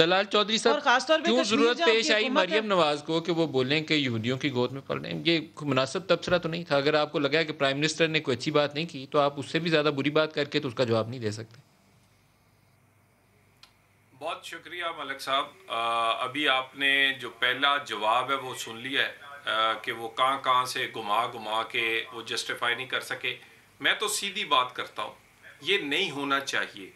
طلال چودھری اور صاحب خاص طور پہ کیوں کشمیر ضرورت جہاں پیش کی آئی حکومت ہے۔ مریم نواز کو کہ وہ بولیں کہ یہودیوں کی گود میں پڑ رہے ہیں؟ یہ مناسب تبصرہ تو نہیں تھا. اگر آپ کو لگا کہ پرائم منسٹر نے کوئی اچھی بات نہیں کی تو آپ اس سے بھی زیادہ بری بات کر کے تو اس کا جواب نہیں دے سکتے. بہت شکریہ ملک صاحب. ابھی آپ نے جو پہلا جواب ہے وہ سن لیا ہے کہ وہ کہاں سے گھما کے وہ جسٹیفائی نہیں کر سکے. میں تو سیدھی بات کرتا ہوں، یہ نہیں ہونا چاہیے،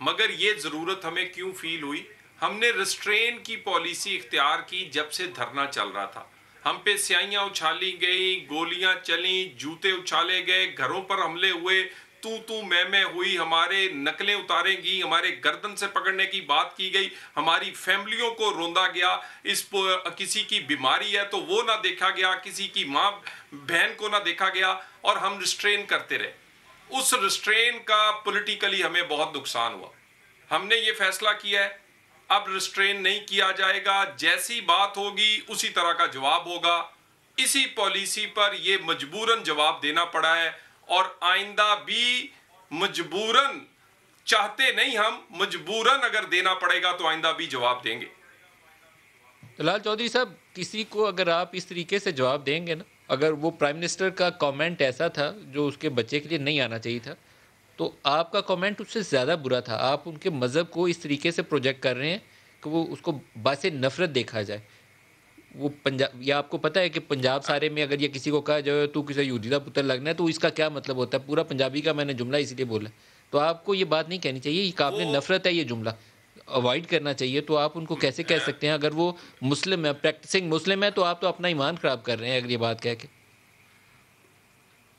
مگر یہ ضرورت ہمیں کیوں فیل ہوئی؟ ہم نے ریسٹرین کی پالیسی اختیار کی جب سے دھرنا چل رہا تھا. ہم پہ سیائیاں اچھالی گئیں، گولیاں چلیں، جوتے اچھالے گئے، گھروں پر حملے ہوئے، تو میں ہوئی، ہمارے نقلیں اتارے گی، ہمارے گردن سے پکڑنے کی بات کی گئی، ہماری فیملیوں کو روندا گیا. کسی کی بیماری ہے تو وہ نہ دیکھا گیا، کسی کی ماں بہن کو نہ دیکھا گیا، اور ہم ریسٹرین کرتے رہے. اس ریسٹرین کا پولیٹیکلی ہمیں بہت نقصان ہوا. ہم نے یہ فیصلہ کیا ہے اب ریسٹرین نہیں کیا جائے گا، جیسی بات ہوگی اسی طرح کا جواب ہوگا. اسی پالیسی پر یہ مجبوراً جواب دینا پڑا ہے، اور آئندہ بھی مجبوراً، چاہتے نہیں ہم، مجبوراً اگر دینا پڑے گا تو آئندہ بھی جواب دیں گے. طلال چودھری صاحب کسی کو اگر آپ اس طریقے سے جواب دیں گے نا، اگر وہ پرائم منسٹر کا کامنٹ ایسا تھا جو اس کے بچے کے لیے نہیں آنا چاہیے تھا، تو آپ کا کامنٹ اس سے زیادہ برا تھا. آپ ان کے مذہب کو اس طریقے سے پروجیکٹ کر رہے ہیں کہ وہ اس کو باعث نفرت دیکھا جائے. وہ پنجاب، یا آپ کو پتہ ہے کہ پنجاب سارے میں اگر یہ کسی کو کہا جائے تو کسی یہودی کا پتر لگنا ہے تو اس کا کیا مطلب ہوتا ہے؟ پورا پنجابی کا میں نے جملہ اسی لیے بولا. تو آپ کو یہ بات نہیں کہنی چاہیے، یہ قابل نفرت ہے، یہ جملہ اوائڈ کرنا چاہیے. تو آپ ان کو کیسے کہہ سکتے ہیں اگر وہ مسلم ہے، پریکٹسنگ مسلم ہے، تو آپ تو اپنا ایمان خراب کر رہے ہیں اگر یہ بات کہہ کے.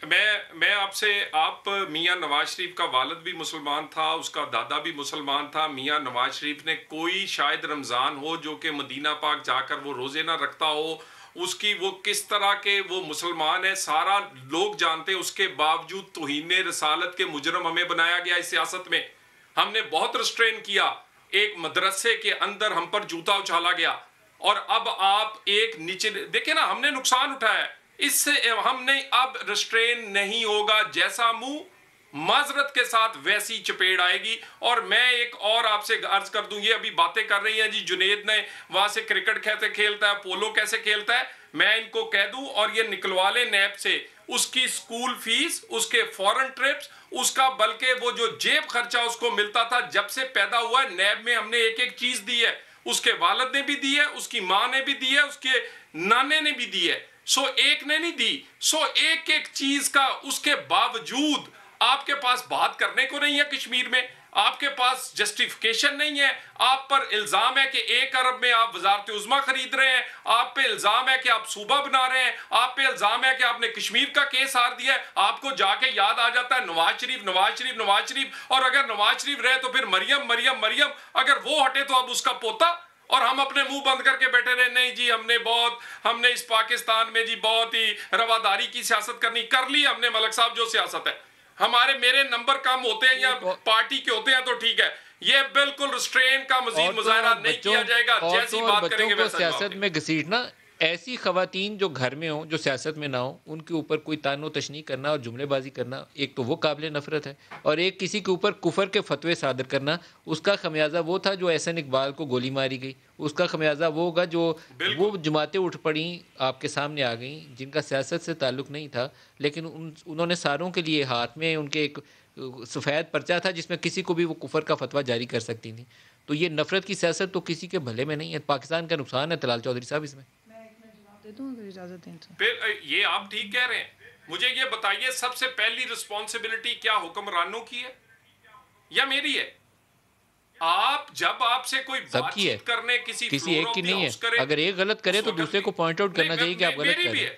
میں آپ سے، آپ میاں نواز شریف کا والد بھی مسلمان تھا، اس کا دادا بھی مسلمان تھا. میاں نواز شریف نے کوئی شاید رمضان ہو جو کہ مدینہ پاک جا کر وہ روزے نہ رکھتا ہو، اس کی وہ کس طرح کے وہ مسلمان ہے سارا لوگ جانتے. اس کے باوجود توہین رسالت کے مجرم ہمیں بنایا گیا. اس سیاست میں ہم نے بہت ریسٹرین کیا. ایک مدرسے کے اندر ہم پر جوتا اچھالا گیا، اور اب آپ ایک نیچے دیکھیں نا، ہم نے نقصان اٹھایا ہے. اس سے ہم نے اب ریسٹرین نہیں ہوگا، جیسا منہ معذرت کے ساتھ ویسی چپیڑ آئے گی. اور میں ایک اور آپ سے عرض کر دوں، یہ ابھی باتیں کر رہی ہیں جی جنید نے وہاں سے کرکٹ کیسے کھیلتا ہے، پولو کیسے کھیلتا ہے. میں ان کو کہہ دوں، اور یہ نکلوا لیں نیب سے اس کی سکول فیس، اس کے فورن ٹرپس، اس کا بلکہ وہ جو جیب خرچہ اس کو ملتا تھا جب سے پیدا ہوا ہے. نیب میں ہم نے ایک چیز دی ہے، اس کے والد نے بھی دی ہے، اس کی ماں نے بھی دی ہے، اس کے نانے نے بھی دی ہے. ایک نے نہیں دی. ایک چیز کا، اس کے باوجود آپ کے پاس بات کرنے کو نہیں ہے. کشمیر میں آپ کے پاس جسٹیفیکیشن نہیں ہے. آپ پر الزام ہے کہ 1 ارب میں آپ وزارت عظمیٰ خرید رہے ہیں. آپ پہ الزام ہے کہ آپ صوبہ بنا رہے ہیں. آپ پہ الزام ہے کہ آپ نے کشمیر کا کیس ہار دیا ہے. آپ کو جا کے یاد آ جاتا ہے نواز شریف، نواز شریف، نواز شریف. اور اگر نواز شریف رہے تو پھر مریم مریم مریم. اگر وہ ہٹے تو اب اس کا پوتا. اور ہم اپنے منہ بند کر کے بیٹھے رہے، نہیں جی ہم نے اس پاکستان میں جی بہت ہی رواداری کی سیاست کر لی ہم نے. ملک صاحب جو سیاست ہے، میرے نمبر کم ہوتے ہیں یا پارٹی کے ہوتے ہیں تو ٹھیک ہے. یہ بالکل ریسٹرین کا مزید مظاہرہ نہیں کیا جائے گا. جیسی بات کریں گے ویسا جواب سیاست میں گھسیٹنا، ایسی خواتین جو گھر میں ہوں، جو سیاست میں نہ ہوں، ان کے اوپر کوئی تان و تشنیع کرنا اور جملے بازی کرنا، ایک تو وہ قابل نفرت ہے. اور ایک کسی کے اوپر کفر کے فتوے صادر کرنا، اس کا خمیازہ وہ تھا جو احسن اقبال کو گولی ماری گئی. اس کا خمیازہ وہ ہوگا جو وہ جماعتیں اٹھ پڑیں آپ کے سامنے آ گئیں جن کا سیاست سے تعلق نہیں تھا، لیکن انہوں نے ساروں کے لیے ہاتھ میں ان کے ایک سفید پرچہ تھا جس میں کسی کو بھی وہ کفر کا فتویٰ جاری کر سکتی تھیں. تو یہ نفرت کی سیاست تو کسی کے بھلے میں نہیں ہے. پاکستان کا نقصان ہے. طلال چودھری صاحب اس میں یہ آپ ٹھیک کہہ رہے ہیں. مجھے یہ بتائیے، سب سے پہلی رسپانسبلٹی کیا حکمرانوں کی ہے یا میری ہے؟ جب آپ سے کوئی بات چیت کرنے کسی ایک کی نہیں ہے. اگر ایک غلط کرے تو دوسرے کو پوائنٹ آؤٹ کرنا چاہیے کہ آپ غلط کر رہے ہیں،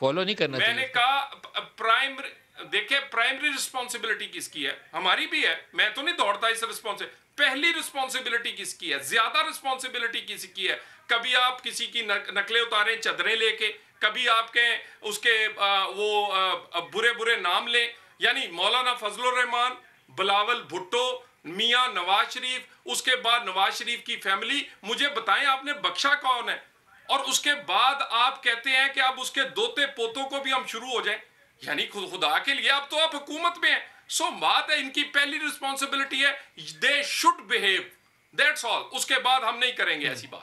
فالو نہیں کرنا چاہیے. میں نے کہا دیکھیں پرائمری رسپانسبلٹی کس کی ہے؟ ہماری بھی ہے. میں تو نہیں دوڑتا اس رسپانسبلٹی. پہلی رسپانسبلٹی کس کی ہے؟ زیادہ رسپانسبلٹی کس کی ہے؟ کبھی آپ کسی کی نقلیں اتاریں چادریں لے کے، کبھی آپ کے اس کے وہ برے نام لیں. یعنی مولانا فضل الرحمان، بلاول بھٹو، میاں نواز شریف، اس کے بعد نواز شریف کی فیملی. مجھے بتائیں آپ نے بخشا کون ہے؟ اور اس کے بعد آپ کہتے ہیں کہ اب اس کے دوتے پوتوں کو بھی ہم شروع ہو جائیں. یعنی خدا کے لیے اب تو آپ حکومت میں ہیں. بات ہے ان کی پہلی رسپانسبلٹی ہے they should behave. That's all all کے بعد ہم نہیں کریں گے ایسی بات.